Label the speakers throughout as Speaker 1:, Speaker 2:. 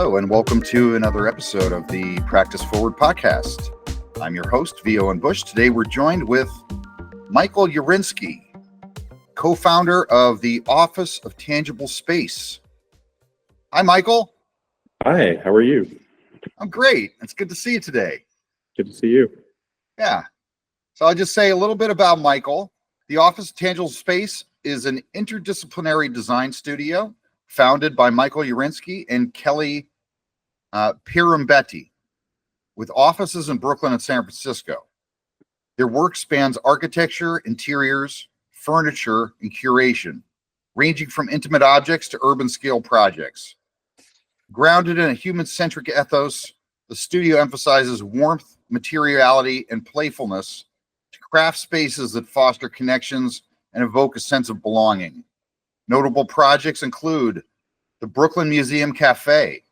Speaker 1: Hello, and welcome to another episode of the Practice Forward podcast. I'm your host, Owen Bush. Today we're joined with Michael Yarinsky, co-founder of the Office of Tangible Space. Hi, Michael.
Speaker 2: Hi, how are you?
Speaker 1: I'm great. It's good to see you today.
Speaker 2: Good to see you.
Speaker 1: Yeah. So I'll just say a little bit about Michael. The Office of Tangible Space is an interdisciplinary design studio founded by Michael Yarinsky and Kelly Pirambetti, with offices in Brooklyn and San Francisco. Their work spans architecture, interiors, furniture, and curation, ranging from intimate objects to urban scale projects. Grounded in a human-centric ethos, the studio emphasizes warmth, materiality, and playfulness to craft spaces that foster connections and evoke a sense of belonging. Notable projects include the Brooklyn Museum Cafe,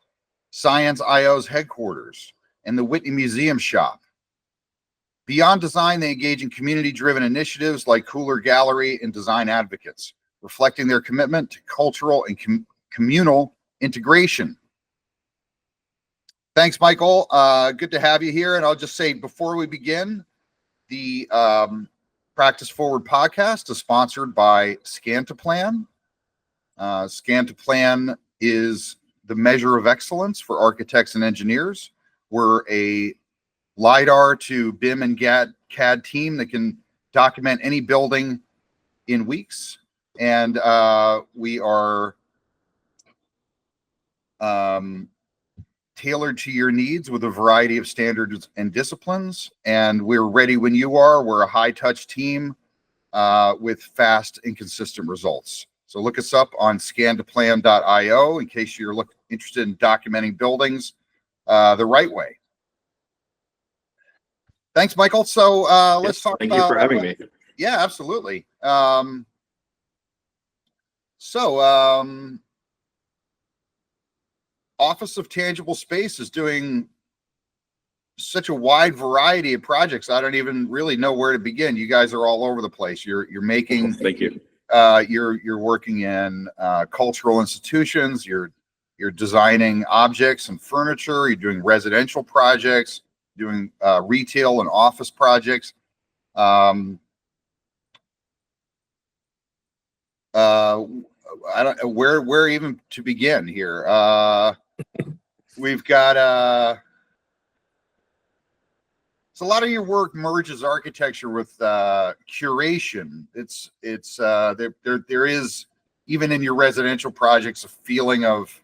Speaker 1: Science IO's headquarters, and the Whitney Museum Shop. Beyond design, they engage in community-driven initiatives like Cooler Gallery and Design Advocates, reflecting their commitment to cultural and communal integration. Thanks, Michael. Good to have you here. And I'll just say before we begin, the Practice Forward podcast is sponsored by Scan2Plan. Scan2Plan is the measure of excellence for architects and engineers. We're a LiDAR to BIM and CAD team that can document any building in weeks. And we are tailored to your needs with a variety of standards and disciplines. And we're ready when you are. We're a high-touch team with fast and consistent results. So look us up on scan2plan.io in case you're interested in documenting buildings the right way. Thanks, Michael. So let's talk about...
Speaker 2: Thank you for having me.
Speaker 1: Yeah, absolutely. Office of Tangible Space is doing such a wide variety of projects. I don't even really know where to begin. You guys are all over the place. You're making...
Speaker 2: Thank you.
Speaker 1: You're working in cultural institutions. You're designing objects and furniture. You're doing residential projects, doing retail and office projects. I don't know where even to begin here. We've got so a lot of your work merges architecture with curation. There is, even in your residential projects, a feeling of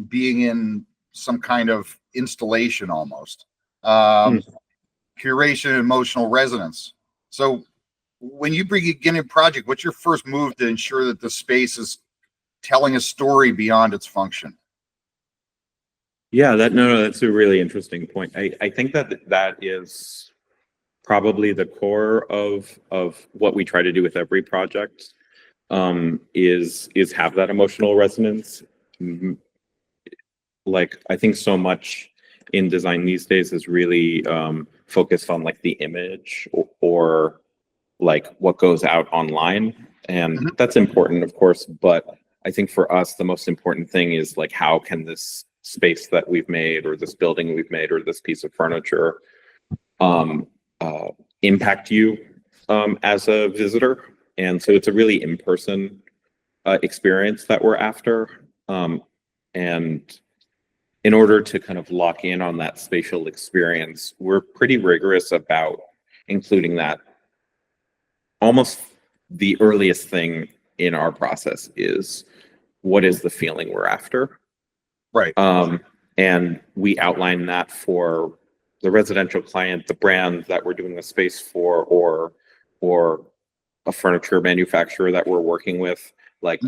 Speaker 1: being in some kind of installation almost. Curation and emotional resonance. So when you begin a project, what's your first move to ensure that the space is telling a story beyond its function?
Speaker 2: Yeah, that's a really interesting point. I think that is probably the core of what we try to do with every project, is have that emotional resonance. Like, I think so much in design these days is really focused on like the image or like what goes out online, and that's important, of course, but I think for us the most important thing is like, how can this space that we've made, or this building we've made, or this piece of furniture impact you as a visitor. And so it's a really in-person experience that we're after, and in order to kind of lock in on that spatial experience, we're pretty rigorous about including that. Almost the earliest thing in our process is, what is the feeling we're after?
Speaker 1: Right.
Speaker 2: And we outline that for the residential client, the brand that we're doing the space for, or a furniture manufacturer that we're working with. Like,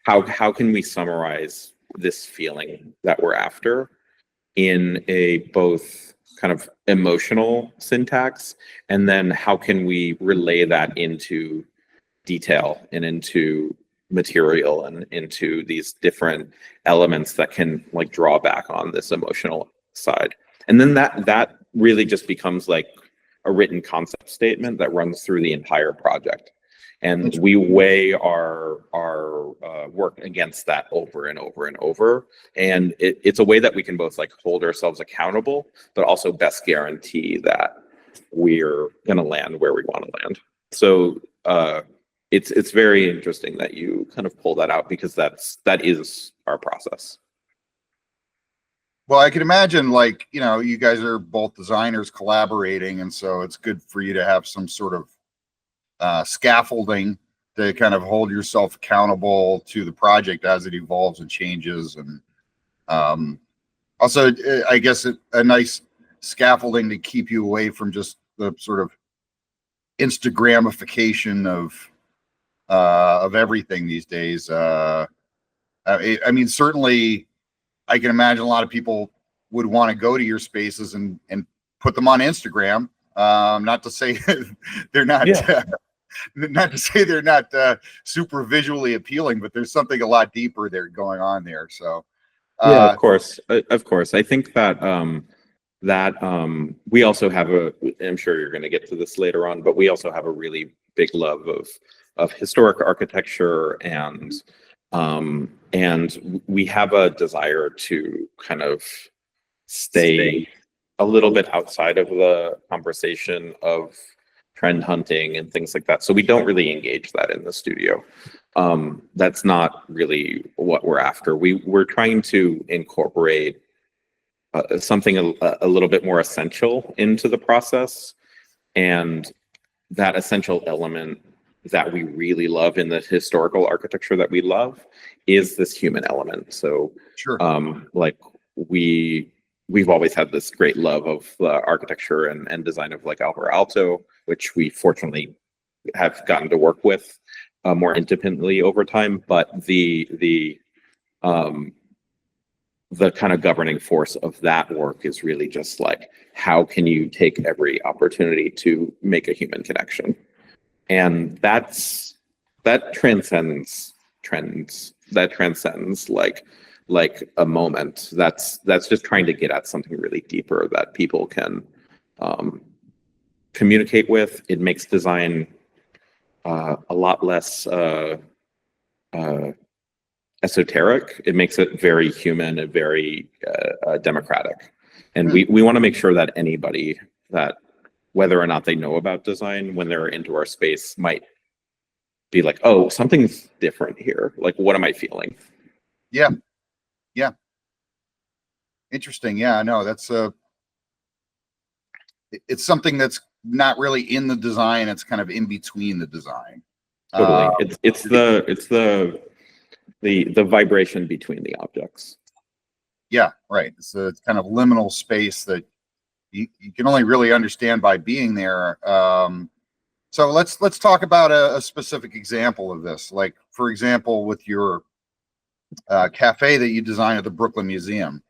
Speaker 2: how can we summarize this feeling that we're after in a both kind of emotional syntax, and then how can we relay that into detail and into material and into these different elements that can like draw back on this emotional side. And then that really just becomes like a written concept statement that runs through the entire project. And we weigh our work against that over and over and over. And it's a way that we can both like hold ourselves accountable, but also best guarantee that we're going to land where we want to land. So it's very interesting that you kind of pull that out, because that is our process.
Speaker 1: Well, I can imagine, like, you know, you guys are both designers collaborating, and so it's good for you to have some sort of scaffolding to kind of hold yourself accountable to the project as it evolves and changes. And also, I guess a nice scaffolding to keep you away from just the sort of Instagramification of everything these days. I mean, certainly, I can imagine a lot of people would want to go to your spaces and put them on Instagram. Not to say they're not, not to say they're not super visually appealing, but there's something a lot deeper there going on there. So,
Speaker 2: yeah, of course. I think that we also have I'm sure you're going to get to this later on, but we also have a really big love of historic architecture, and we have a desire to kind of stay a little bit outside of the conversation of trend hunting and things like that. So we don't really engage that in the studio. That's not really what we're after. We're trying to incorporate something a little bit more essential into the process, and that essential element that we really love in the historical architecture that we love is this human element. So,
Speaker 1: sure.
Speaker 2: Like we've always had this great love of the architecture and design of like Alvar Aalto, which we fortunately have gotten to work with more intimately over time. But the kind of governing force of that work is really just like, how can you take every opportunity to make a human connection? And that transcends trends. That transcends like a moment. That's just trying to get at something really deeper that people can communicate with. It makes design a lot less esoteric. It makes it very human and very democratic. And we want to make sure that anybody that, whether or not they know about design, when they're into our space, might be like, oh, something's different here. Like, what am I feeling?
Speaker 1: Yeah. Interesting. Yeah, no, that's it's something that's not really in the design. It's kind of in between the design.
Speaker 2: Totally. It's the vibration between the objects.
Speaker 1: Yeah, right. It's kind of liminal space that you can only really understand by being there. So let's talk about a specific example of this. Like, for example, with your cafe that you designed at the Brooklyn Museum.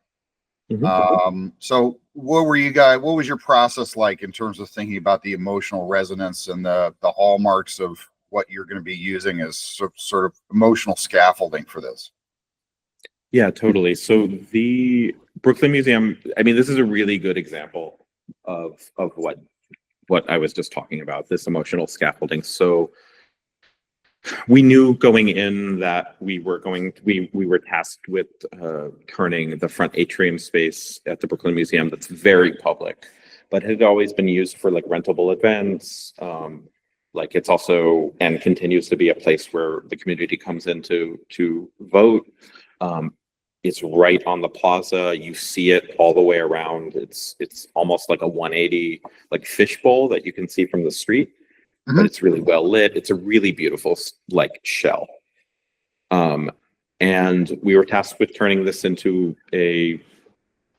Speaker 1: So what was your process like in terms of thinking about the emotional resonance and the hallmarks of what you're going to be using as sort of emotional scaffolding for this?
Speaker 2: Yeah, totally. So the Brooklyn Museum, I mean, this is a really good example of what I was just talking about, this emotional scaffolding. So we knew going in that we were tasked with turning the front atrium space at the Brooklyn Museum, that's very public, but had always been used for like rentable events. Like, it's also and continues to be a place where the community comes in to vote. It's right on the plaza. You see it all the way around. It's almost like a 180 like fishbowl that you can see from the street, but it's really well lit. It's a really beautiful like shell. And we were tasked with turning this into a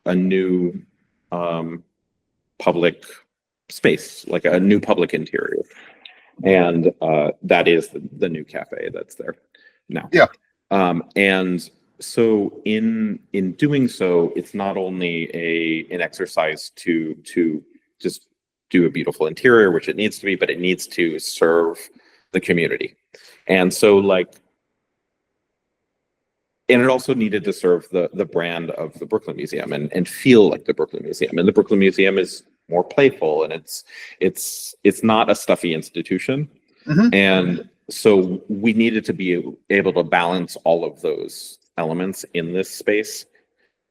Speaker 2: new public space, like a new public interior. And that is the new cafe that's there now.
Speaker 1: Yeah.
Speaker 2: And so in doing so, it's not only an exercise to just do a beautiful interior, which it needs to be, but it needs to serve the community. And so and it also needed to serve the brand of the Brooklyn Museum and feel like the Brooklyn Museum. And the Brooklyn Museum is more playful, and it's not a stuffy institution. And so we needed to be able to balance all of those elements in this space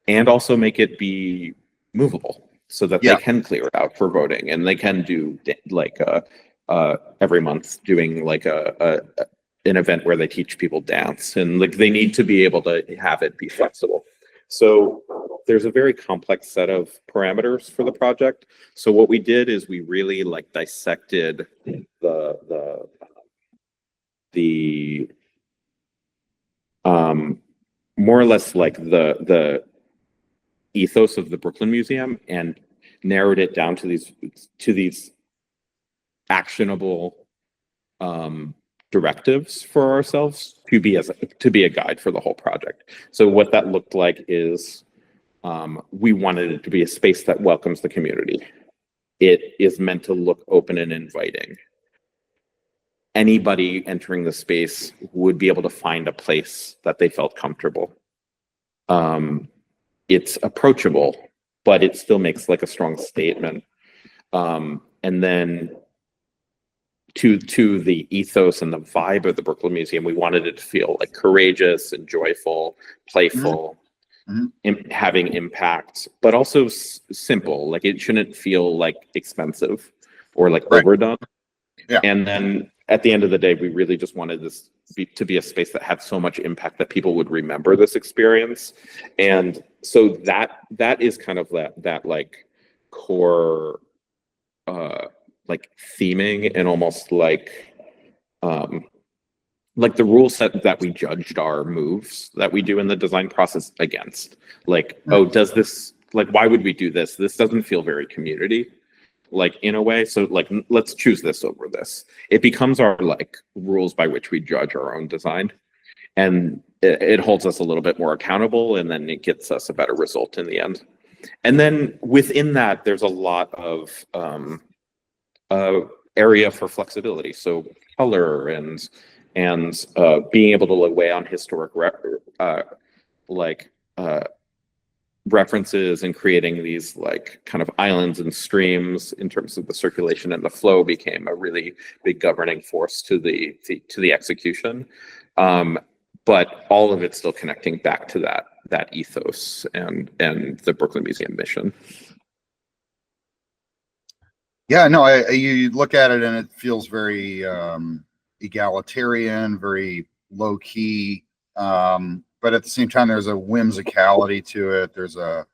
Speaker 2: and also make it be movable so that they can clear it out for voting, and they can do like every month doing like an event where they teach people dance, and like they need to be able to have it be flexible. So there's a very complex set of parameters for the project. So what we did is we really like dissected the more or less like the ethos of the Brooklyn Museum and narrowed it down to these actionable directives for ourselves to be a guide for the whole project. So what that looked like is we wanted it to be a space that welcomes the community. It is meant to look open and inviting. Anybody entering the space would be able to find a place that they felt comfortable. It's approachable, but it still makes like a strong statement. And then to the ethos and the vibe of the Brooklyn Museum, we wanted it to feel like courageous and joyful, playful, having impact, but also simple. Like it shouldn't feel like expensive or like overdone. Yeah. And then at the end of the day, we really just wanted this to be a space that had so much impact that people would remember this experience. And so that is kind of that like core like theming, and almost like the rule set that we judged our moves that we do in the design process against. Like, oh, does this, like, why would we do this? This doesn't feel very community, like, in a way. So like, let's choose this over this. It becomes our like rules by which we judge our own design, and it holds us a little bit more accountable, and then it gets us a better result in the end. And then within that, there's a lot of area for flexibility. So color and being able to look away on historic references, and creating these like kind of islands and streams in terms of the circulation and the flow became a really big governing force to the execution. But all of it still connecting back to that ethos and the Brooklyn Museum mission.
Speaker 1: Yeah, no, you look at it and it feels very egalitarian, very low key, but at the same time, there's a whimsicality to it. There's a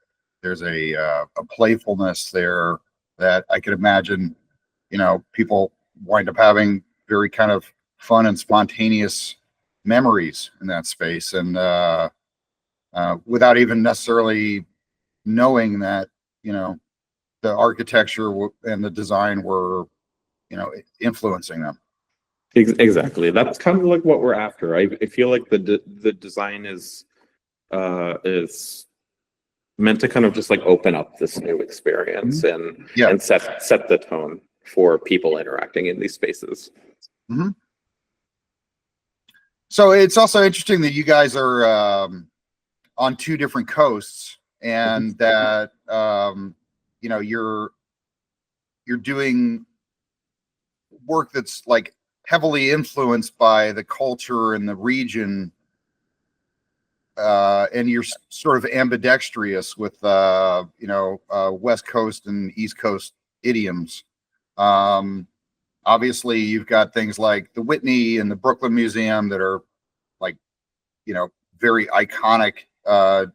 Speaker 1: playfulness there that I could imagine, people wind up having very kind of fun and spontaneous memories in that space, and without even necessarily knowing that, the architecture and the design were, influencing them.
Speaker 2: Exactly. That's kind of like what we're after. I feel like the design is meant to kind of just like open up this new experience and set the tone for people interacting in these spaces.
Speaker 1: Mm-hmm. So it's also interesting that you guys are on two different coasts, and that you're doing work that's like heavily influenced by the culture and the region, and you're sort of ambidextrous with West Coast and East Coast idioms. Obviously, you've got things like the Whitney and the Brooklyn Museum that are like, very iconic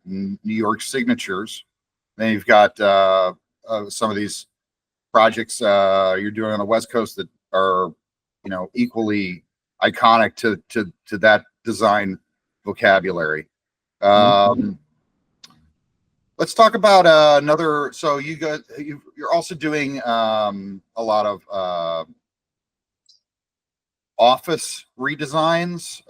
Speaker 1: New York signatures. Then you've got some of these projects you're doing on the West Coast that are, equally iconic to that design vocabulary. Let's talk about another. So you're also doing a lot of office redesigns.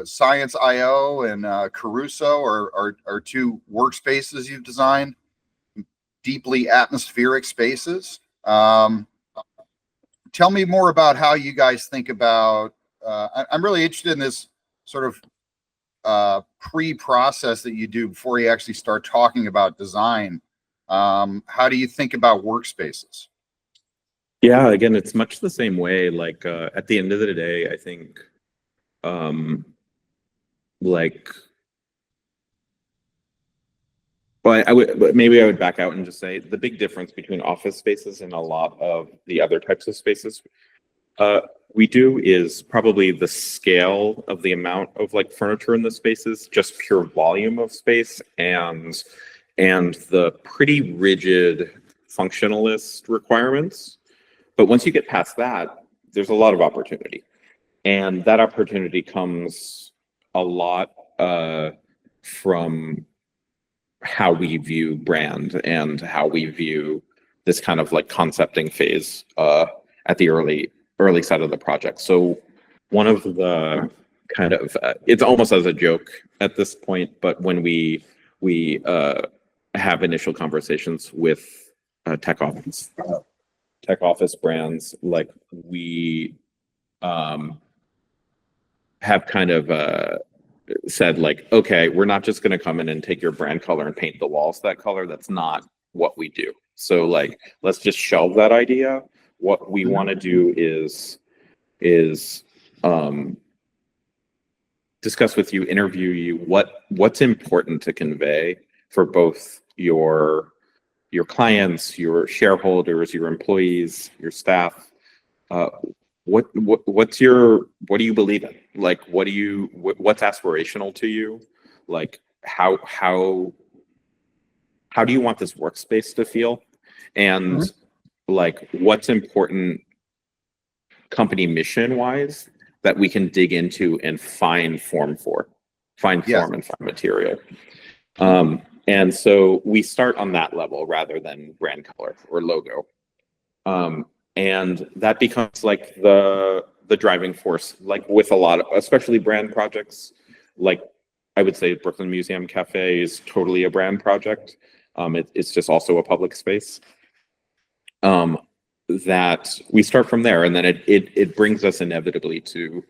Speaker 1: Science.io and Caruso are two workspaces you've designed, deeply atmospheric spaces. Tell me more about how you guys think about, I'm really interested in this sort of pre-process that you do before you actually start talking about design. How do you think about workspaces?
Speaker 2: Yeah, again, it's much the same way. Like at the end of the day, I think like, well, maybe I would back out and just say the big difference between office spaces and a lot of the other types of spaces we do is probably the scale of the amount of like furniture in the spaces, just pure volume of space, and the pretty rigid functionalist requirements. But once you get past that, there's a lot of opportunity, and that opportunity comes a lot from how we view brand and how we view this kind of like concepting phase at the early side of the project. So one of the kind of it's almost as a joke at this point, but when we have initial conversations with tech office brands, like we have kind of said like, okay, we're not just going to come in and take your brand color and paint the walls that color. That's not what we do. So like, let's just shelve that idea. What we want to do is discuss with you, interview you, what's important to convey for both your clients, your shareholders, your employees, your staff. What do you believe in? Like, what's aspirational to you? Like, how do you want this workspace to feel? And like, what's important company mission wise that we can dig into and find form and find material. And so we start on that level rather than brand color or logo. And that becomes like the driving force, like with a lot of, especially brand projects. Like I would say Brooklyn Museum Cafe is totally a brand project. It's just also a public space. That we start from there, and then it brings us inevitably to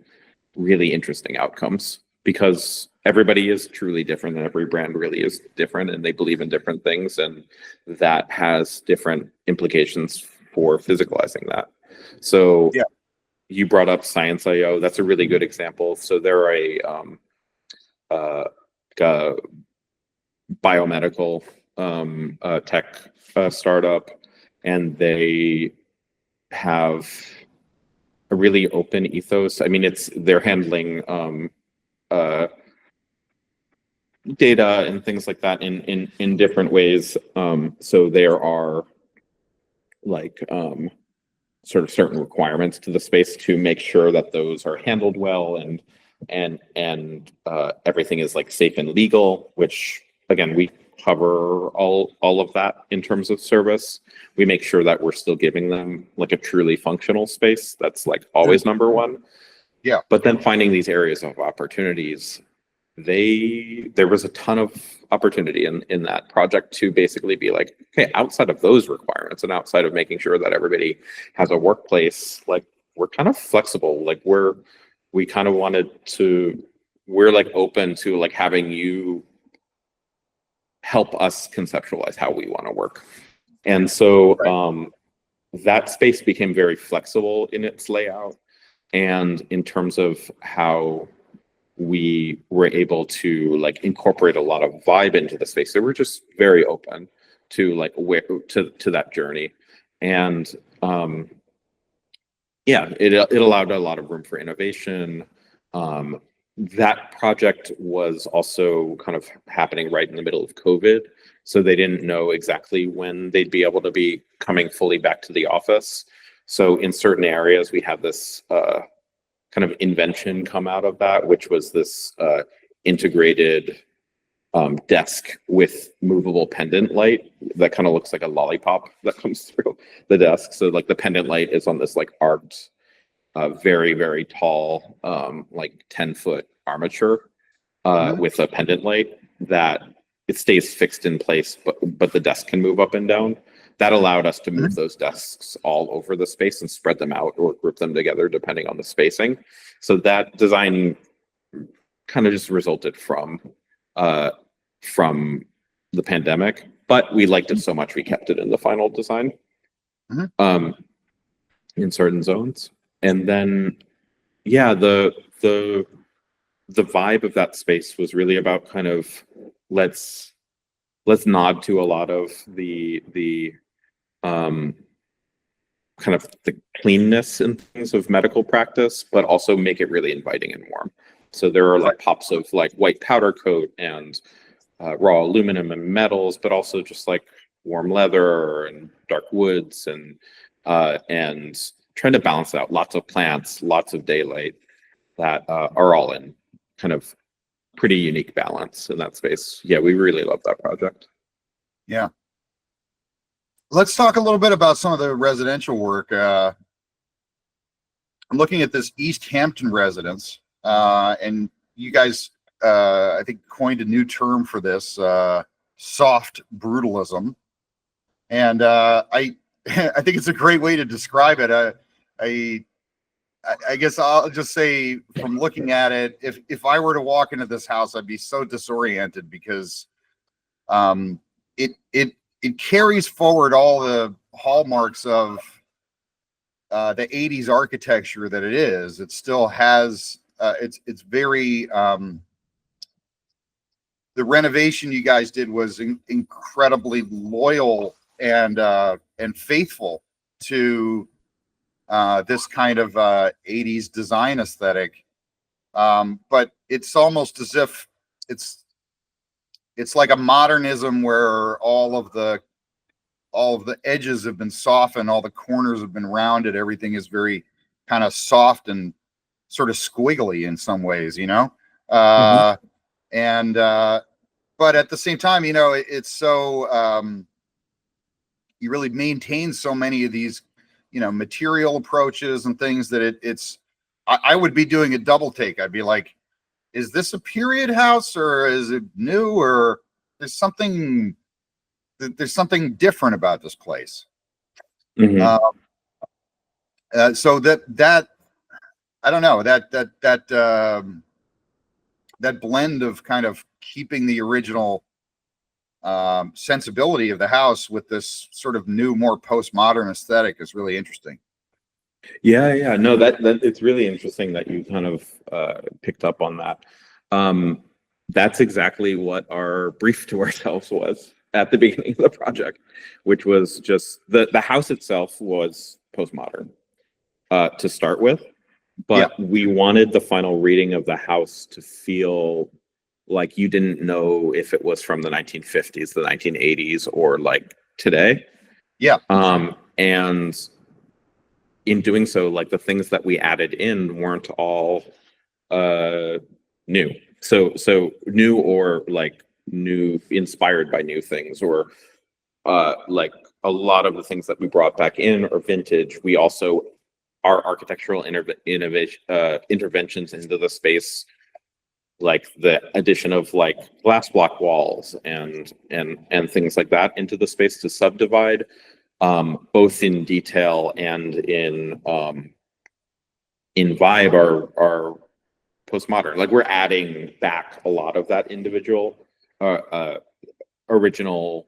Speaker 2: really interesting outcomes, because everybody is truly different and every brand really is different, and they believe in different things, and that has different implications for physicalizing that. So yeah, you brought up Science.io. That's a really good example. So they're a biomedical tech startup, and they have a really open ethos. I mean, they're handling data and things like that in different ways. So there are like sort of certain requirements to the space to make sure that those are handled well, and everything is like safe and legal, which again, we cover all of that in terms of service. We make sure that we're still giving them like a truly functional space. That's like always number one.
Speaker 1: Yeah.
Speaker 2: But then finding these areas of opportunities, there was a ton of opportunity in that project to basically be like, okay, outside of those requirements and outside of making sure that everybody has a workplace, like we're kind of flexible. Like we're like open to like having you help us conceptualize how we want to work. And so that space became very flexible in its layout, and in terms of how we were able to like incorporate a lot of vibe into the space. So we're just very open to like to that journey. And yeah, it allowed a lot of room for innovation. That project was also kind of happening right in the middle of COVID. So they didn't know exactly when they'd be able to be coming fully back to the office. So in certain areas, we had this kind of invention come out of that, which was this integrated desk with movable pendant light that kind of looks like a lollipop that comes through the desk. So like the pendant light is on this like arced, very, very tall, like 10-foot armature with a pendant light that it stays fixed in place, but the desk can move up and down. That allowed us to move those desks all over the space and spread them out or group them together depending on the spacing. So that design kind of just resulted from the pandemic, but we liked it so much we kept it in the final design. in certain zones. And then, yeah, the vibe of that space was really about kind of let's nod to a lot of the kind of the cleanness and things of medical practice, but also make it really inviting and warm. So there are like pops of like white powder coat and raw aluminum and metals, but also just like warm leather and dark woods and trying to balance out lots of plants, lots of daylight that are all in kind of pretty unique balance in that space. Yeah, we really love that project.
Speaker 1: Yeah. Let's talk a little bit about some of the residential work. I'm looking at this East Hampton residence, and you guys, I think, coined a new term for this, soft brutalism. And I think it's a great way to describe it. I guess I'll just say, from looking at it, if I were to walk into this house, I'd be so disoriented because it carries forward all the hallmarks of the 80s architecture that it is. It still has it's very the renovation you guys did was incredibly loyal and faithful to this kind of 80s design aesthetic. But it's almost as if it's like a modernism where all of the edges have been softened, all the corners have been rounded, everything is very kind of soft and sort of squiggly in some ways, you know. And but at the same time, you know, it's so you really maintain so many of these, you know, material approaches and things that it's I would be doing a double take. I'd be like, is this a period house or is it new, or there's something different about this place? So that I don't know, that blend of kind of keeping the original sensibility of the house with this sort of new, more postmodern aesthetic is really interesting.
Speaker 2: Yeah, no, that it's really interesting that you kind of picked up on that. That's exactly what our brief to ourselves was at the beginning of the project, which was just the house itself was postmodern to start with, but we wanted the final reading of the house to feel like you didn't know if it was from the 1950s, the 1980s, or like today. And in doing so, like the things that we added in weren't all new. So new, or like new, inspired by new things, or like a lot of the things that we brought back in are vintage. We also, our architectural interventions into the space, like the addition of like glass block walls and things like that into the space to subdivide, both in detail and in vibe are postmodern. Like we're adding back a lot of that individual original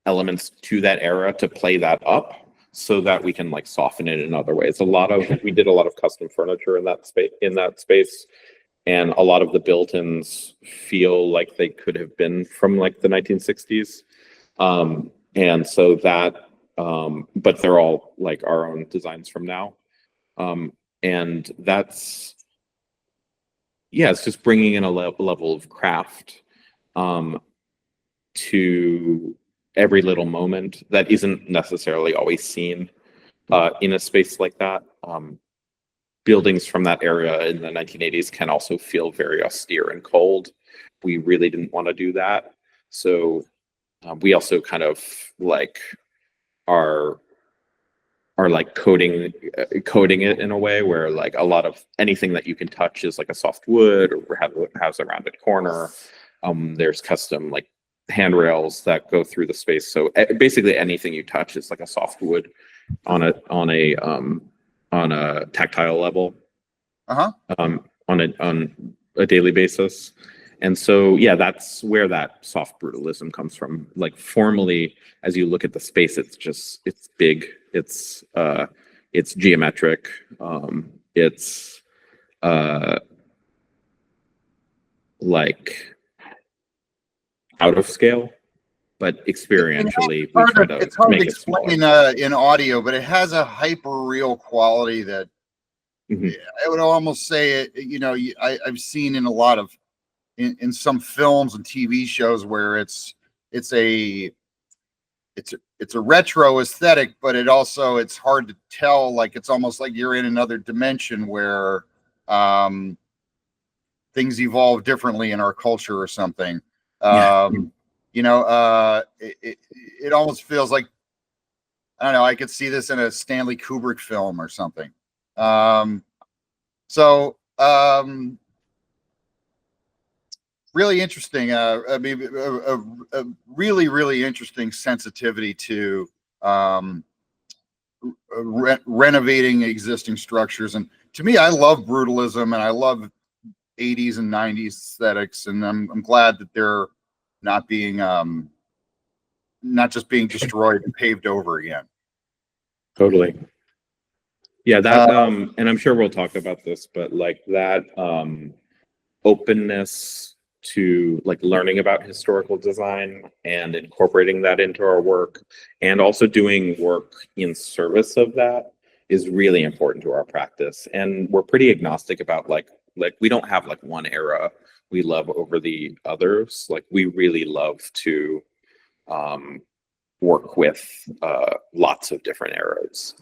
Speaker 2: elements to that era to play that up so that we can like soften it in other ways. We did a lot of custom furniture in that space, and a lot of the built-ins feel like they could have been from like the 1960s. And so that, but they're all like our own designs from now. And that's, yeah, it's just bringing in a level of craft to every little moment that isn't necessarily always seen in a space like that. Buildings from that era in the 1980s can also feel very austere and cold. We really didn't want to do that. So we also kind of like are like coding it in a way where like a lot of anything that you can touch is like a soft wood or has a rounded corner. There's custom like handrails that go through the space. So basically anything you touch is like a soft wood on a tactile level, on a daily basis. And so, yeah, that's where that soft brutalism comes from. Like formally, as you look at the space, it's big, it's it's geometric. It's like out of scale, but experientially we try to
Speaker 1: it's hard
Speaker 2: make
Speaker 1: to
Speaker 2: it smaller.
Speaker 1: explain in audio, but it has a hyper real quality that
Speaker 2: Mhm.
Speaker 1: I would almost say it. I've seen in a lot of in some films and TV shows where it's a retro aesthetic, but it's hard to tell. Like it's almost like you're in another dimension where things evolve differently in our culture or something.
Speaker 2: Yeah.
Speaker 1: It almost feels like, I don't know, I could see this in a Stanley Kubrick film or something. So really interesting. I mean, a really, really interesting sensitivity to renovating existing structures. And to me, I love brutalism and I love 80s and 90s aesthetics. And I'm glad that they're not being, not just being destroyed and paved over again.
Speaker 2: Totally. Yeah, that and I'm sure we'll talk about this, but like that openness to like learning about historical design and incorporating that into our work, and also doing work in service of that, is really important to our practice. And we're pretty agnostic about like we don't have like one era we love over the others. Like we really love to work with lots of different eras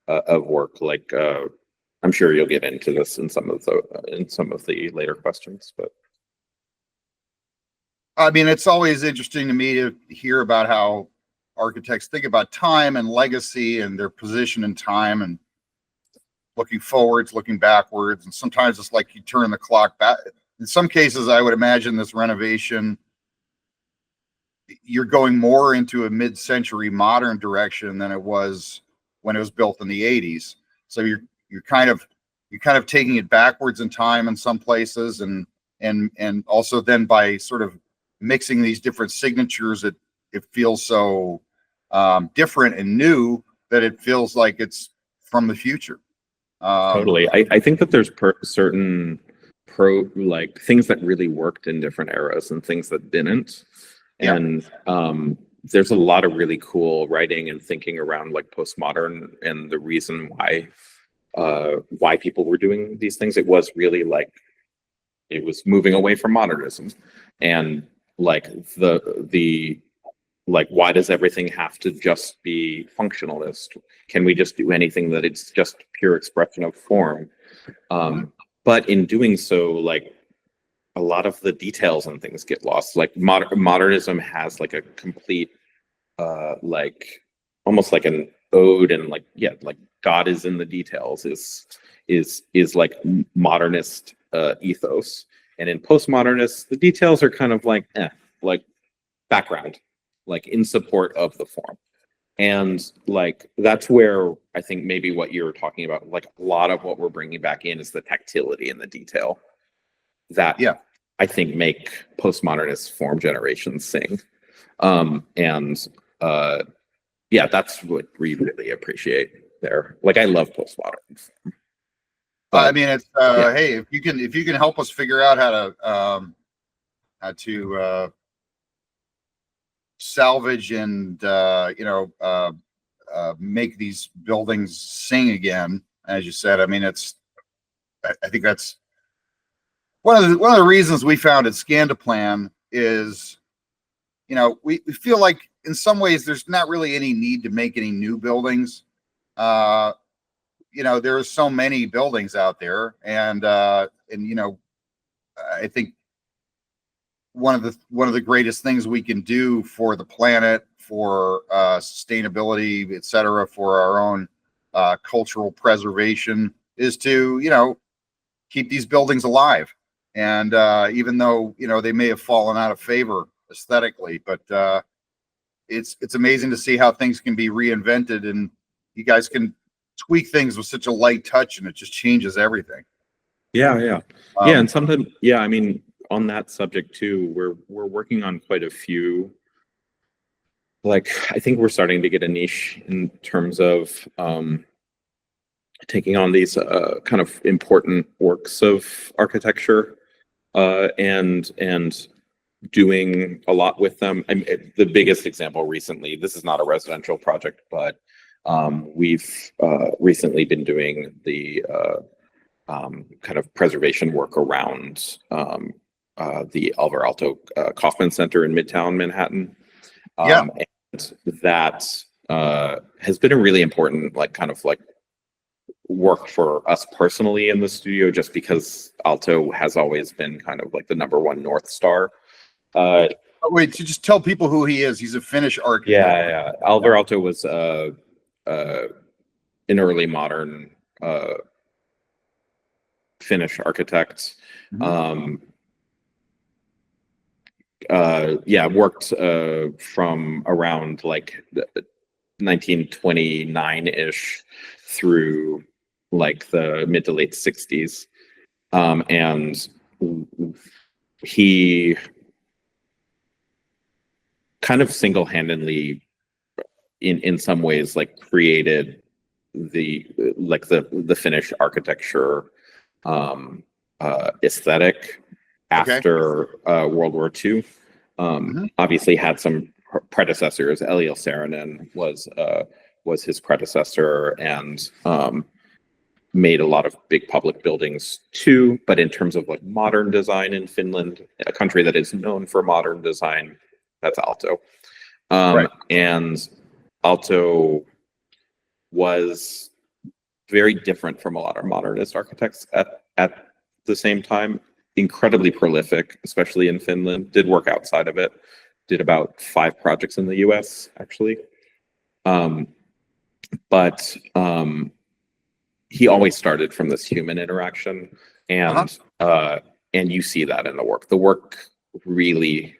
Speaker 2: of work. Like I'm sure you'll get into this in some of the later questions, but
Speaker 1: I mean, it's always interesting to me to hear about how architects think about time and legacy and their position in time, and looking forwards, looking backwards. And sometimes it's like you turn the clock back. In some cases, I would imagine this renovation, you're going more into a mid-century modern direction than it was when it was built in the 80s. So you're kind of taking it backwards in time in some places, and also then by sort of mixing these different signatures, it feels so different and new that it feels like it's from the future.
Speaker 2: totally. I think that there's certain like things that really worked in different eras and things that didn't.
Speaker 1: Yeah.
Speaker 2: And there's a lot of really cool writing and thinking around like postmodern and the reason why people were doing these things. It was really like it was moving away from modernism, and like the like, why does everything have to just be functionalist? Can we just do anything that it's just pure expression of form? But in doing so, like a lot of the details and things get lost. Like modernism has like a complete like almost like an ode, and like like God is in the details is like modernist ethos. And in postmodernist, the details are kind of like like background, like in support of the form. And like that's where I think maybe what you're talking about, like a lot of what we're bringing back in is the tactility and the detail that I think make postmodernist form generations sing. Yeah, that's what we really appreciate there. Like I love postmodern form.
Speaker 1: I mean, it's hey, if you can help us figure out how to salvage and make these buildings sing again, as you said. I mean, I think that's one of the reasons we founded Scandaplan is, we feel like in some ways there's not really any need to make any new buildings. There are so many buildings out there, and I think one of the greatest things we can do for the planet, for sustainability, et cetera, for our own cultural preservation is to keep these buildings alive. And even though they may have fallen out of favor aesthetically, but it's amazing to see how things can be reinvented, and you guys can tweak things with such a light touch, and it just changes everything.
Speaker 2: Yeah. And sometimes, I mean, on that subject too, we're working on quite a few. Like, I think we're starting to get a niche in terms of taking on these kind of important works of architecture and doing a lot with them. I mean, the biggest example recently, this is not a residential project, but we've recently been doing the kind of preservation work around the Alvar Aalto Kaufman Center in Midtown Manhattan. And that has been a really important, like, kind of like work for us personally in the studio, just because Aalto has always been kind of like the #1 North Star.
Speaker 1: Wait, to just tell people who he is. He's a Finnish architect.
Speaker 2: Yeah. Alvar Aalto was an early modern Finnish architect. Worked from around like 1929-ish through like the mid to late 60s. And he kind of single-handedly in some ways like created the Finnish architecture aesthetic after World War II. Obviously had some predecessors. Eliel Saarinen was his predecessor, and made a lot of big public buildings too. But in terms of like modern design in Finland, a country that is known for modern design, that's Aalto. And Aalto was very different from a lot of modernist architects at the same time. Incredibly prolific, especially in Finland. Did work outside of it. Did about 5 projects in the US, actually. But he always started from this human interaction, and you see that in the work. The work really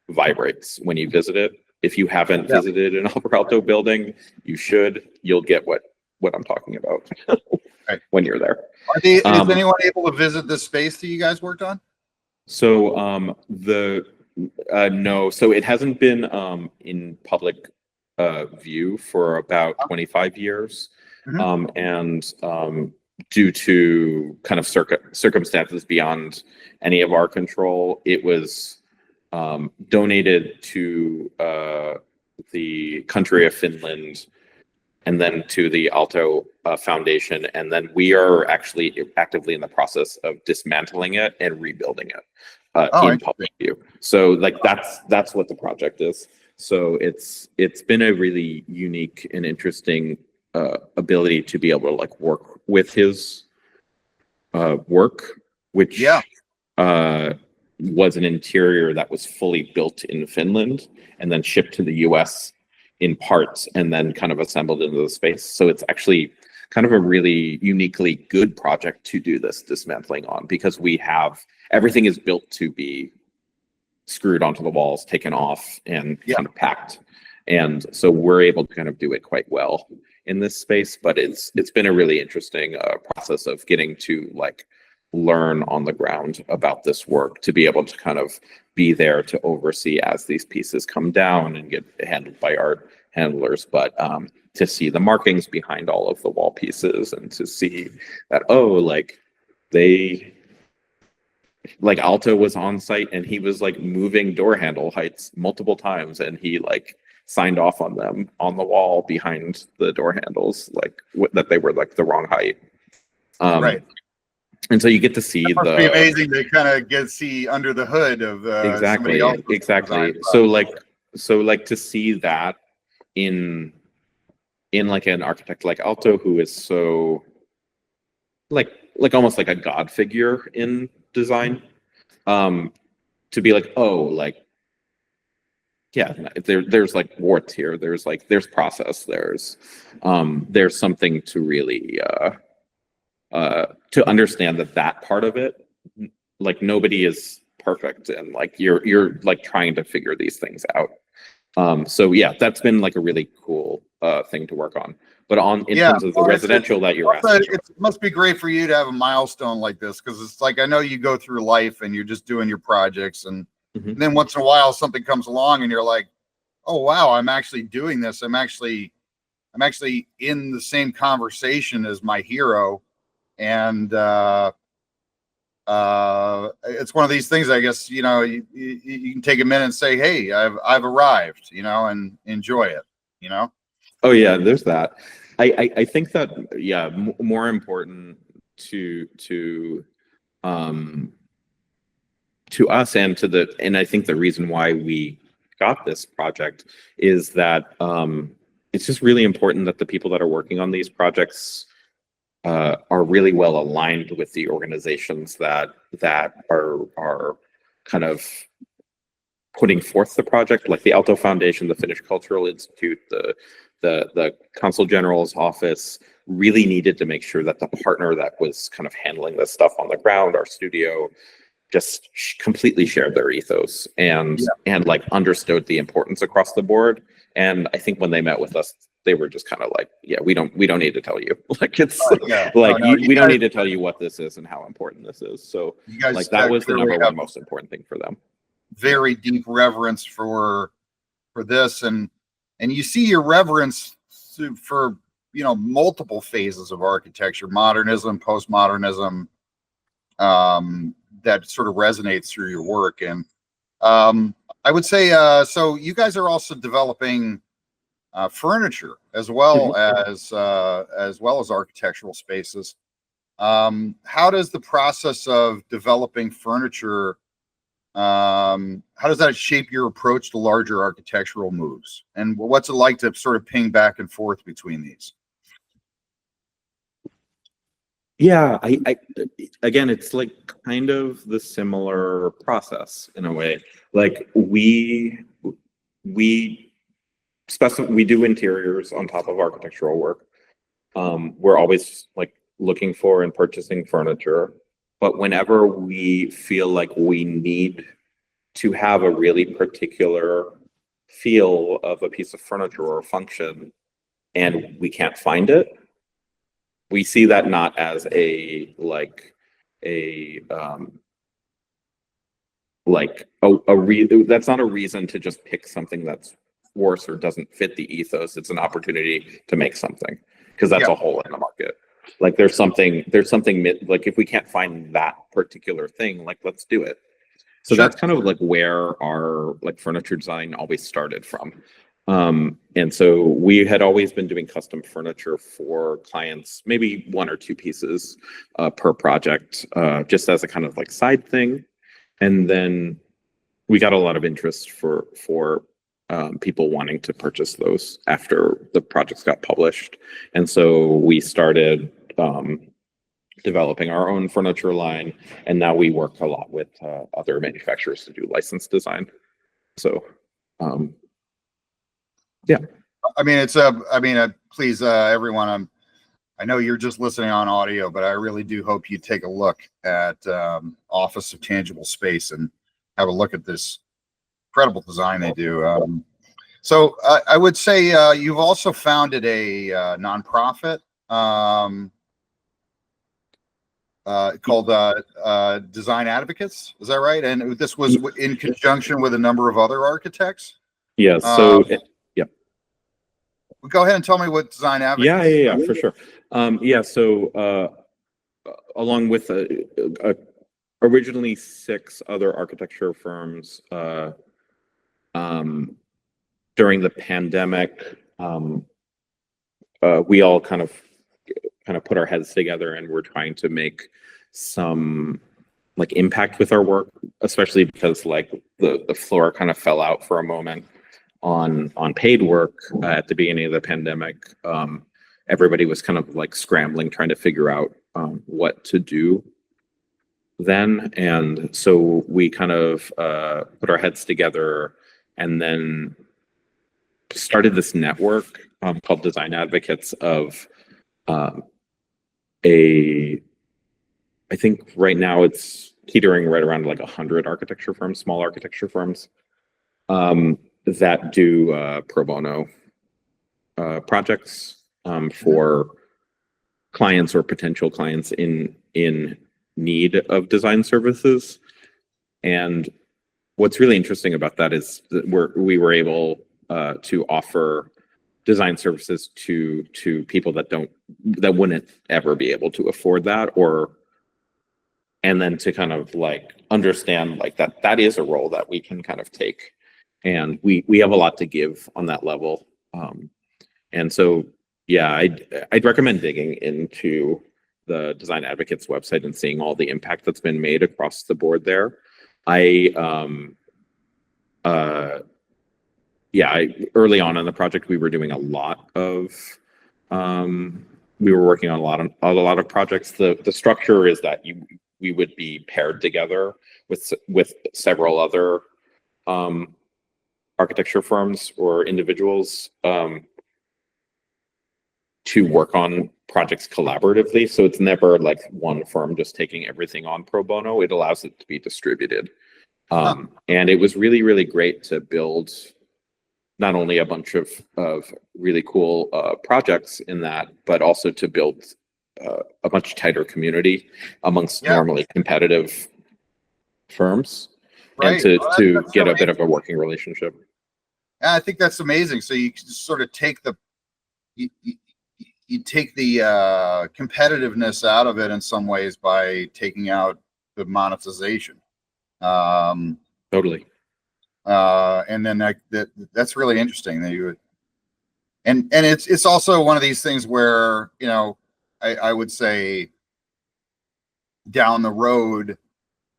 Speaker 2: vibrates when you visit it. If you haven't visited an Alvar Aalto building, you should. You'll get what I'm talking about when you're there.
Speaker 1: Is anyone able to visit the space that you guys worked on?
Speaker 2: So no, so it hasn't been in public view for about 25 years. And due to kind of circumstances beyond any of our control, it was donated to the country of Finland, and then to the Aalto Foundation, and then we are actually actively in the process of dismantling it and rebuilding it in public view. So like that's what the project is. So it's been a really unique and interesting ability to be able to like work with his work, which was an interior that was fully built in Finland and then shipped to the US in parts and then kind of assembled into the space. So it's actually kind of a really uniquely good project to do this dismantling on, because we have everything is built to be screwed onto the walls, taken off, and kind of packed. And so we're able to kind of do it quite well in this space. But it's been a really interesting process of getting to like learn on the ground about this work, to be able to kind of be there to oversee as these pieces come down and get handled by art handlers, but to see the markings behind all of the wall pieces, and to see that, Aalto was on site and he was like moving door handle heights multiple times, and he like signed off on them on the wall behind the door handles, like that they were like the wrong height. And so you get to see
Speaker 1: that must be amazing to kind of see under the hood of
Speaker 2: exactly. So to see that in like an architect like Aalto, who is so like almost like a god figure in design, to be like, there's like warts here, there's process, there's something to really to understand that part of it, like nobody is perfect, and like you're like trying to figure these things out. So yeah, that's been like a really cool thing to work on. But in terms of the residential that you're asking,
Speaker 1: it must be great for you to have a milestone like this, because it's like, I know you go through life and you're just doing your projects, and then once in a while something comes along and you're like, oh wow, I'm actually doing this. I'm actually I'm actually in the same conversation as my hero, and it's one of these things. I guess you know you can take a minute and say, "Hey, I've arrived," you know, and enjoy it, you know.
Speaker 2: Oh yeah, there's that. I think that yeah, more important um to us and I think the reason why we got this project is that it's just really important that the people that are working on these projects are really well aligned with the organizations that are kind of putting forth the project, like the Alto Foundation, the Finnish Cultural Institute, the Consul General's office really needed to make sure that the partner that was kind of handling this stuff on the ground, our studio, just completely shared their ethos and like understood the importance across the board. And I think when they met with us, they were just kind of like, yeah, we don't need to tell you. Like it's we don't need to tell you what this is and how important this is. So like that was the number one most important thing for them.
Speaker 1: Very deep reverence for this, and you see your reverence for, you know, multiple phases of architecture, modernism, postmodernism, that sort of resonates through your work. And I would say so you guys are also developing furniture as well as architectural spaces. How does the process of developing furniture, how does that shape your approach to larger architectural moves? And what's it like to sort of ping back and forth between these?
Speaker 2: Yeah, I again, it's like kind of the similar process in a way. Like we do interiors on top of architectural work. We're always like looking for and purchasing furniture, but whenever we feel like we need to have a really particular feel of a piece of furniture or function and we can't find it, we see that not as a that's not a reason to just pick something that's worse or doesn't fit the ethos. It's an opportunity to make something, because that's a hole in the market. Like there's something like if we can't find that particular thing, like let's do it. So that's kind of like where our like furniture design always started from. And so we had always been doing custom furniture for clients, maybe one or two pieces per project, just as a kind of like side thing. And then we got a lot of interest for people wanting to purchase those after the projects got published. And so we started developing our own furniture line, and now we work a lot with other manufacturers to do licensed design. So yeah,
Speaker 1: I mean, please, everyone, I know you're just listening on audio, but I really do hope you take a look at Office of Tangible Space and have a look at this incredible design they do. So I would say you've also founded a nonprofit called Design Advocates. Is that right? And this was in conjunction with a number of other architects.
Speaker 2: Yeah. So
Speaker 1: go ahead and tell me what Design Advocates.
Speaker 2: Yeah, for sure. So along with originally 6 other architecture firms, during the pandemic, we all kind of put our heads together, and we're trying to make some like impact with our work, especially because like the floor kind of fell out for a moment on paid work at the beginning of the pandemic. Everybody was kind of like scrambling, trying to figure out what to do then. And so we kind of put our heads together and then started this network called Design Advocates of I think right now it's teetering right around like 100 architecture firms, small architecture firms that do pro bono projects for clients or potential clients in need of design services. And what's really interesting about that is that we were able to offer design services to people that wouldn't ever be able to afford that, and then to kind of like understand like that is a role that we can kind of take, and we have a lot to give on that level. And so yeah, I'd recommend digging into the Design Advocates website and seeing all the impact that's been made across the board there. Early on in the project, we were doing a lot of, we were working on a lot of projects. The structure is that we would be paired together with several other architecture firms or individuals to work on projects collaboratively. So it's never like one firm just taking everything on pro bono. It allows it to be distributed. And it was really, really great to build not only a bunch of really cool projects in that, but also to build a much tighter community amongst normally competitive firms, and to get a bit of a working relationship.
Speaker 1: I think that's amazing. So you can sort of take you take the competitiveness out of it in some ways by taking out the monetization.
Speaker 2: Totally.
Speaker 1: And then that's really interesting that you would, and it's also one of these things where, you know, I would say down the road,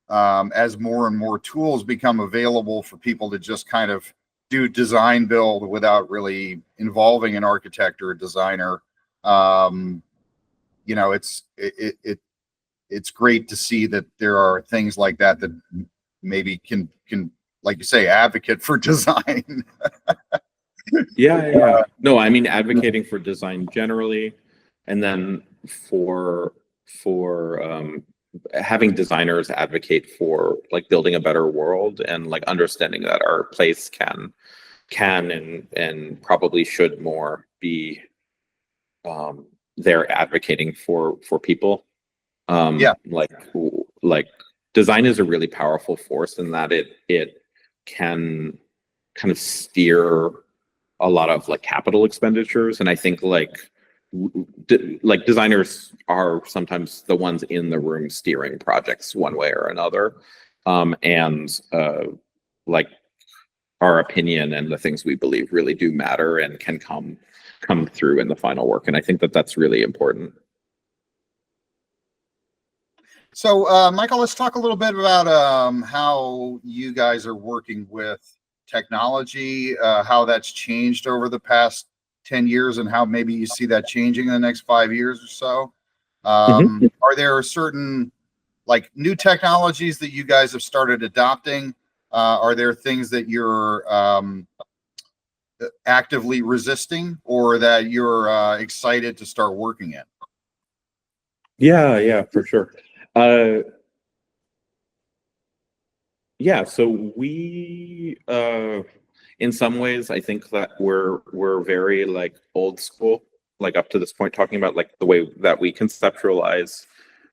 Speaker 1: as more and more tools become available for people to just kind of do design build without really involving an architect or a designer, you know, it's great to see that there are things like that maybe can like you say, advocate for design.
Speaker 2: Yeah. No, I mean, advocating for design generally, and then for having designers advocate for like building a better world, and like understanding that our place can and probably should more be there advocating for people. Like design is a really powerful force in that it can kind of steer a lot of like capital expenditures. And I think like designers are sometimes the ones in the room steering projects one way or another. Like our opinion and the things we believe really do matter and can come through in the final work. And I think that's really important.
Speaker 1: So, Michael, let's talk a little bit about how you guys are working with technology, how that's changed over the past 10 years, and how maybe you see that changing in the next 5 years or so. Are there certain like new technologies that you guys have started adopting? Are there things that you're actively resisting, or that you're excited to start working in?
Speaker 2: Yeah, for sure. So we in some ways I think that we're very like old school, like up to this point, talking about like the way that we conceptualize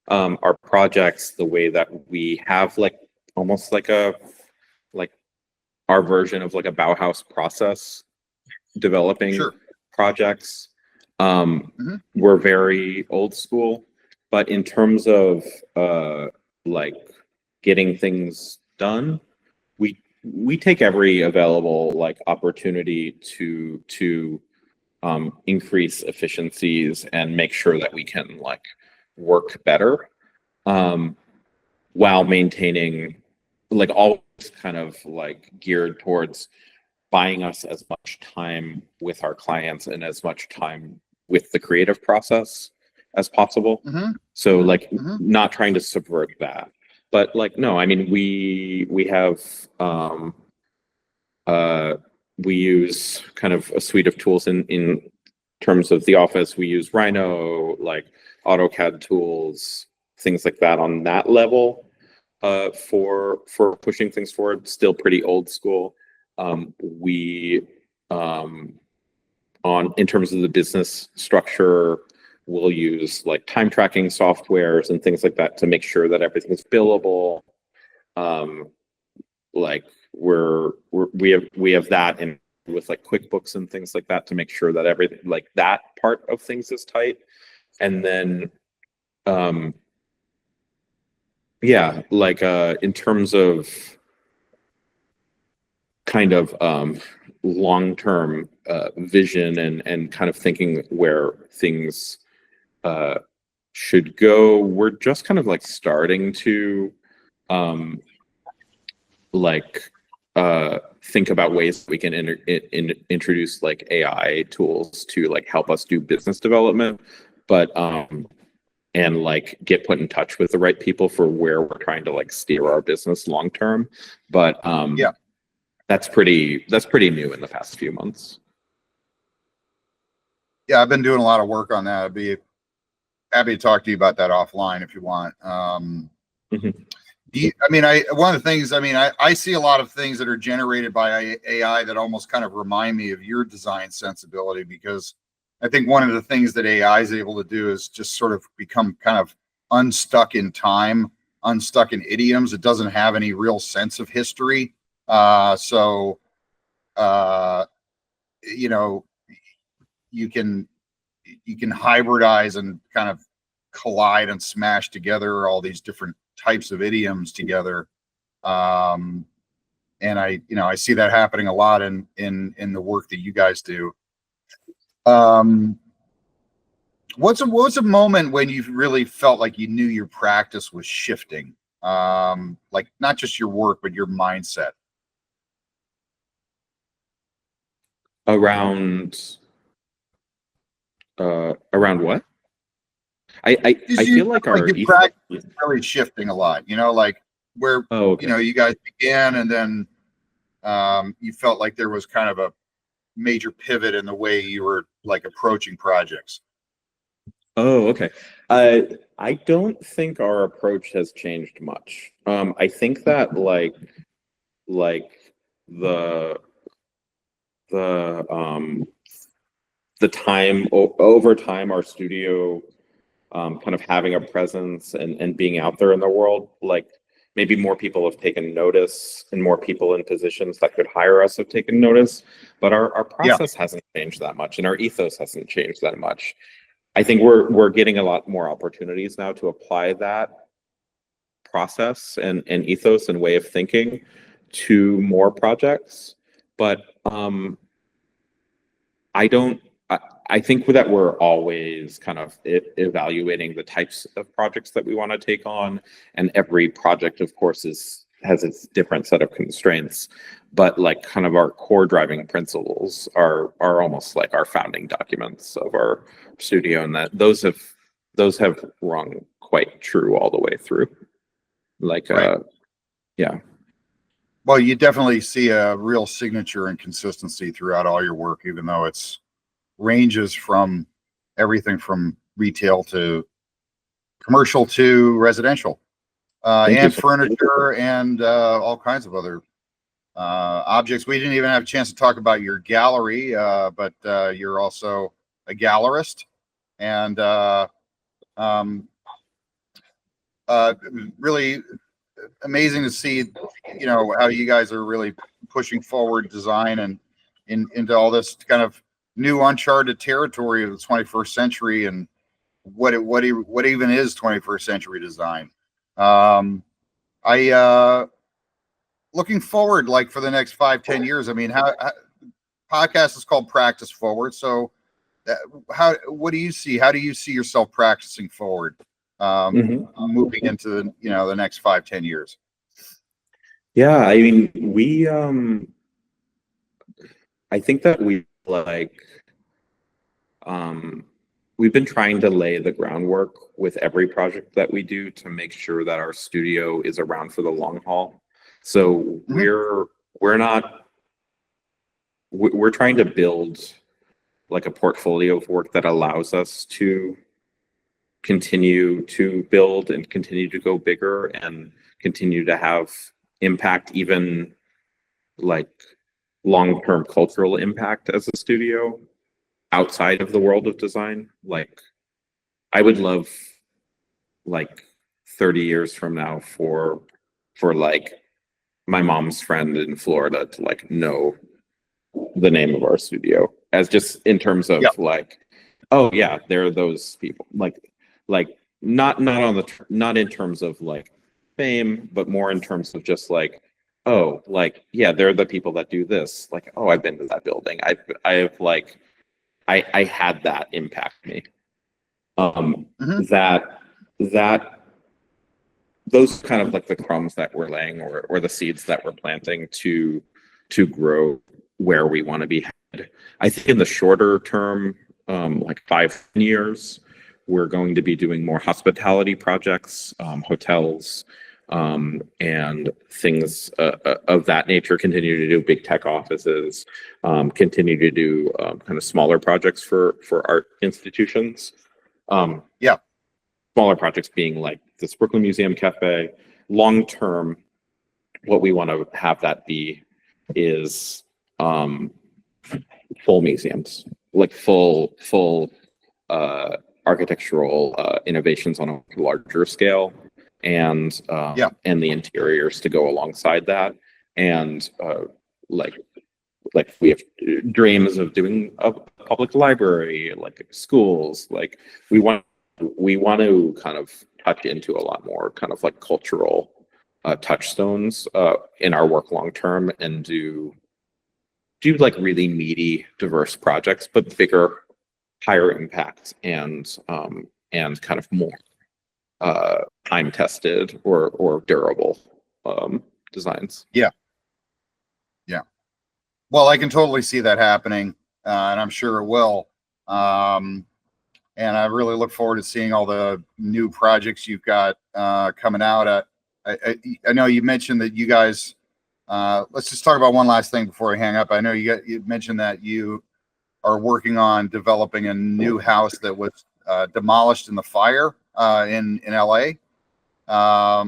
Speaker 2: our projects, the way that we have like almost like our version of like a Bauhaus process developing projects. We're very old school. But in terms of like getting things done, we take every available like opportunity to increase efficiencies and make sure that we can like work better, while maintaining like always kind of like geared towards buying us as much time with our clients and as much time with the creative process as possible. So like not trying to subvert that, but like, no, I mean, we have, we use kind of a suite of tools in terms of the office. We use Rhino, like AutoCAD tools, things like that on that level, for pushing things forward. Still pretty old school. In terms of the business structure, we'll use like time tracking softwares and things like that to make sure that everything is billable. Like we have that in with like QuickBooks and things like that to make sure that everything, like that part of things is tight. And then, yeah, like in terms of kind of long-term vision and kind of thinking where things should go, we're just kind of like starting to like think about ways we can introduce like AI tools to like help us do business development, but and like get put in touch with the right people for where we're trying to like steer our business long term. But
Speaker 1: Yeah.
Speaker 2: that's pretty new in the past few months.
Speaker 1: Yeah, I've been doing a lot of work on that. I'd be happy to talk to you about that offline if you want. One of the things, I see a lot of things that are generated by AI that almost kind of remind me of your design sensibility, because I think one of the things that AI is able to do is just sort of become kind of unstuck in time, unstuck in idioms. It doesn't have any real sense of history. You can hybridize and kind of collide and smash together all these different types of idioms together. And I see that happening a lot in the work that you guys do. What's a moment when you really felt like you knew your practice was shifting? Like not just your work, but your mindset.
Speaker 2: Around what? I feel like our
Speaker 1: practice is really shifting a lot, like where,
Speaker 2: okay.
Speaker 1: you guys began, and then you felt like there was kind of a major pivot in the way you were like approaching projects.
Speaker 2: Oh, okay. I don't think our approach has changed much. I think that like the time over time, our studio kind of having a presence and being out there in the world, like maybe more people have taken notice and more people in positions that could hire us have taken notice, but our process hasn't changed that much and our ethos hasn't changed that much. I think we're getting a lot more opportunities now to apply that process and ethos and way of thinking to more projects, but I think that we're always kind of evaluating the types of projects that we want to take on, and every project, of course, has its different set of constraints. But like kind of our core driving principles are almost like our founding documents of our studio, and that those have rung quite true all the way through. Like
Speaker 1: Right.
Speaker 2: Yeah.
Speaker 1: Well, you definitely see a real signature and consistency throughout all your work, even though it's ranges from everything from retail to commercial to residential, and furniture and all kinds of other objects. We didn't even have a chance to talk about your gallery, but you're also a gallerist, and really amazing to see, how you guys are really pushing forward design and into all this kind of new uncharted territory of the 21st century, and what even is 21st century design. I looking forward, like for the next 5-10 years. How podcast is called Practice Forward. So what do you see? How do you see yourself practicing forward, moving into the next 5-10 years?
Speaker 2: Yeah, I mean, I think that we've been trying to lay the groundwork with every project that we do to make sure that our studio is around for the long haul. So we're trying to build like a portfolio of work that allows us to continue to build and continue to go bigger and continue to have impact, even like long-term cultural impact as a studio outside of the world of design. Like I would love like 30 years from now for like my mom's friend in Florida to like know the name of our studio, as just in terms of
Speaker 1: Yeah.
Speaker 2: like, oh yeah, there are those people, like not on the not in terms of like fame, but more in terms of just like, oh, like, yeah, they're the people that do this. Like, oh, I've been to that building. I've like, I had that impact me.
Speaker 1: Mhm.
Speaker 2: That those kind of like the crumbs that we're laying, or the seeds that we're planting to grow where we want to be headed. I think in the shorter term, like 5 years, we're going to be doing more hospitality projects, hotels, and things of that nature. Continue to do big tech offices, continue to do kind of smaller projects for art institutions.
Speaker 1: Yeah.
Speaker 2: Smaller projects being like this Brooklyn Museum Cafe. Long term, what we want to have that be is full museums, like full architectural innovations on a larger scale, and
Speaker 1: Yeah.
Speaker 2: and the interiors to go alongside that, and like we have dreams of doing a public library, like schools. Like we want to kind of touch into a lot more kind of like cultural touchstones in our work long term, and do like really meaty, diverse projects, but bigger, higher impact, and kind of more time tested or durable designs.
Speaker 1: Yeah. Yeah. Well, I can totally see that happening, and I'm sure it will. And I really look forward to seeing all the new projects you've got coming out. I know you mentioned that you guys. Let's just talk about one last thing before I hang up. I know you mentioned that you are working on developing a new house that was demolished in the fire in LA.
Speaker 2: Yeah.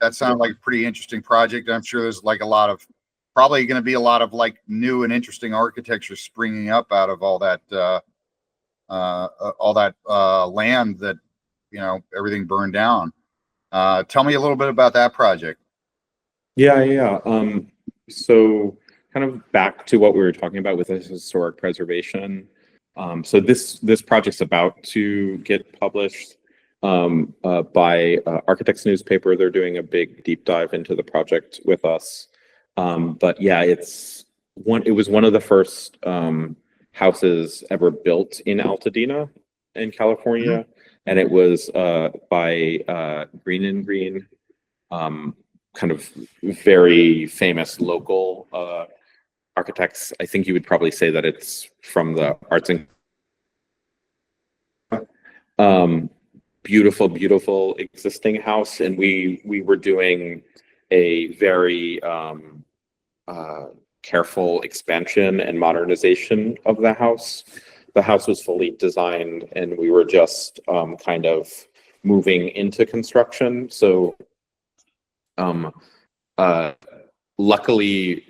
Speaker 1: That sounded like a pretty interesting project. I'm sure there's like probably going to be a lot of like new and interesting architecture springing up out of all that land that, everything burned down. Tell me a little bit about that project.
Speaker 2: Yeah. So kind of back to what we were talking about with this historic preservation. So this project's about to get published by Architects Newspaper. They're doing a big deep dive into the project with us. But yeah, it was one of the first houses ever built in Altadena in California.
Speaker 1: Mm-hmm.
Speaker 2: And it was by Green and Green, kind of very famous local architects. I think you would probably say that it's from the arts and beautiful existing house. And we were doing a very careful expansion and modernization of the house. The house was fully designed, and we were just kind of moving into construction. So luckily,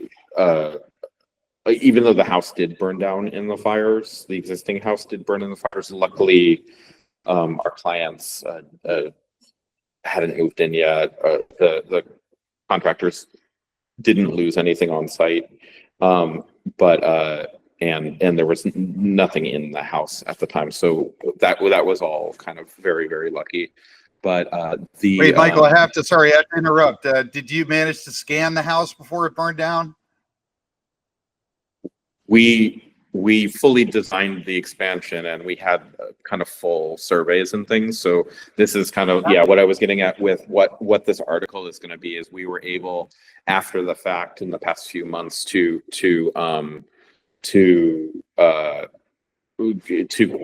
Speaker 2: even though the house did burn down in the fires, the existing house did burn in the fires. Luckily, our clients hadn't moved in yet. The contractors didn't lose anything on site, but and there was nothing in the house at the time. So that was all kind of very, very lucky. But
Speaker 1: Wait, Michael, I have to interrupt. Did you manage to scan the house before it burned down?
Speaker 2: We fully designed the expansion, and we had kind of full surveys and things. So this is kind of, what I was getting at with what this article is going to be, is we were able, after the fact, in the past few months, to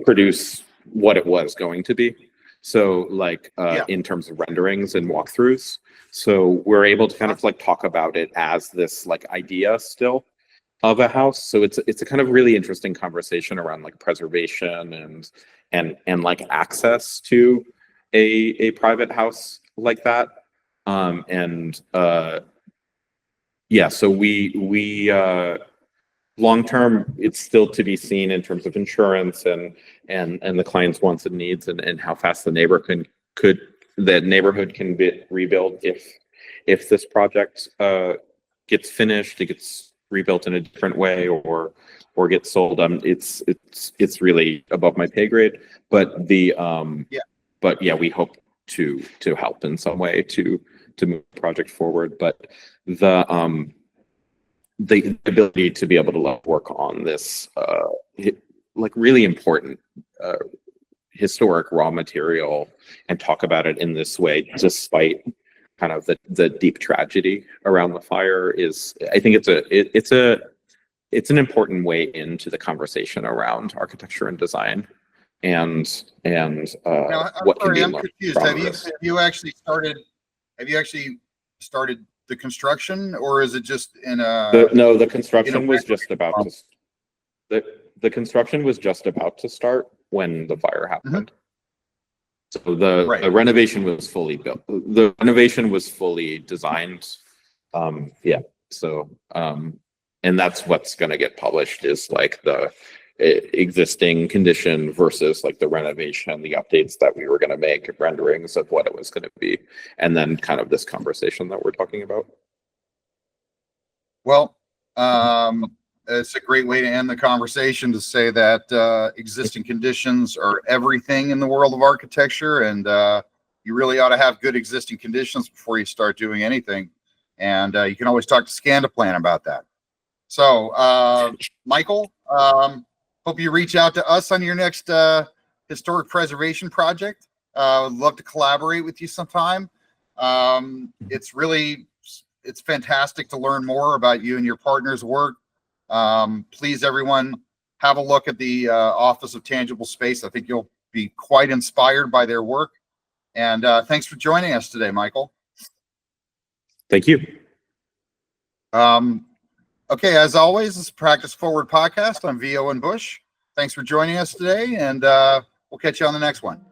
Speaker 2: produce what it was going to be. So like in terms of renderings and walkthroughs. So we're able to kind of like talk about it as this like idea still of a house. So it's a kind of really interesting conversation around like preservation and like access to a private house like that. So we long term, it's still to be seen in terms of insurance and the client's wants and needs, and how fast the neighborhood can be rebuilt if this project gets finished. It gets rebuilt in a different way or get sold. It's really above my pay grade. But the but yeah, we hope to help in some way to move the project forward. But the ability to be able to work on this like really important historic raw material and talk about it in this way, despite kind of the deep tragedy around the fire, is, I think it's an important way into the conversation around architecture and design and
Speaker 1: Now, I'm
Speaker 2: what can
Speaker 1: sorry,
Speaker 2: be
Speaker 1: I'm
Speaker 2: learned
Speaker 1: confused.
Speaker 2: from this.
Speaker 1: Have you actually started the construction, or is it just in a?
Speaker 2: No, the construction was just about to. The construction was just about to start when the fire happened. So the renovation was fully built. The renovation was fully designed. Yeah. So and that's what's going to get published, is like the existing condition versus like the renovation, the updates that we were going to make, renderings of what it was going to be, and then kind of this conversation that we're talking about.
Speaker 1: Well, it's a great way to end the conversation, to say that existing conditions are everything in the world of architecture, and you really ought to have good existing conditions before you start doing anything. And you can always talk to Scandaplan about that. So, Michael, hope you reach out to us on your next historic preservation project. Would love to collaborate with you sometime. It's fantastic to learn more about you and your partner's work. Please, everyone, have a look at the Office of Tangible Space. I think you'll be quite inspired by their work. And thanks for joining us today, Michael.
Speaker 2: Thank you.
Speaker 1: Okay, as always, this is Practice Forward Podcast. I'm Owen Bush. Thanks for joining us today, and we'll catch you on the next one.